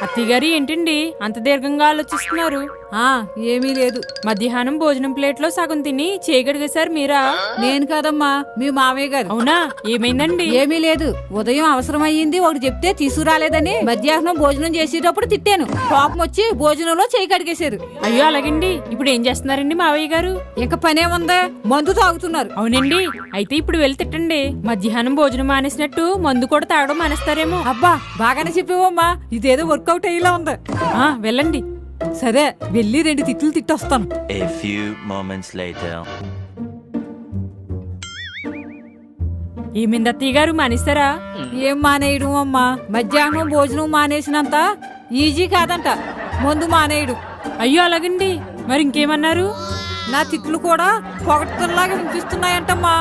అత్తయ్యగారు ఏంటండి అంత దీర్ఘంగా ఆలోచిస్తున్నారు? ఏమీ లేదు. మధ్యాహ్నం భోజనం ప్లేట్లో సగం తిని చేయగడిగేశారు మీరా? నేను కాదమ్మా, మీ మామయ్య గారు. అవునా? ఏమైందండి? ఏమీ లేదు. ఉదయం అవసరం అయ్యింది, ఒకటి చెప్తే తీసుకురాలేదని మధ్యాహ్నం భోజనం చేసేటప్పుడు తిట్టాను. కోపం వచ్చి భోజనంలో చేయి కడిగేశారు. అయ్యో అలాగండి. ఇప్పుడు ఏం చేస్తున్నారండి మావయ్య గారు? ఇక పనేముందా, మందు తాగుతున్నారు. అవునండి. అయితే ఇప్పుడు వెళ్ళి తిట్టండి. మధ్యాహ్నం భోజనం మానేసినట్టు మందు కూడా తాగడం మానేస్తారేమో. అబ్బా బాగానే చెప్పేవమ్మా, ఇదేదో వర్కౌట్ అయ్యేలా ఉంది. వెళ్ళండి. సరే, వెళ్ళి 2 తిట్లు తిట్టొస్తాను. A few moments later. ఏమైంది అత్తయ్య గారు, మానేస్తారా? ఏం మానేయడం అమ్మా, మధ్యాహ్నం భోజనం మానేసినంత ఈజీ కాదంట మందు మానేయడం. అయ్యో అలాగండి. మరి ఇంకేమన్నారు? నా తిట్లు కూడా పొగట్టులాగా వినిపిస్తున్నాయంటమ్మా.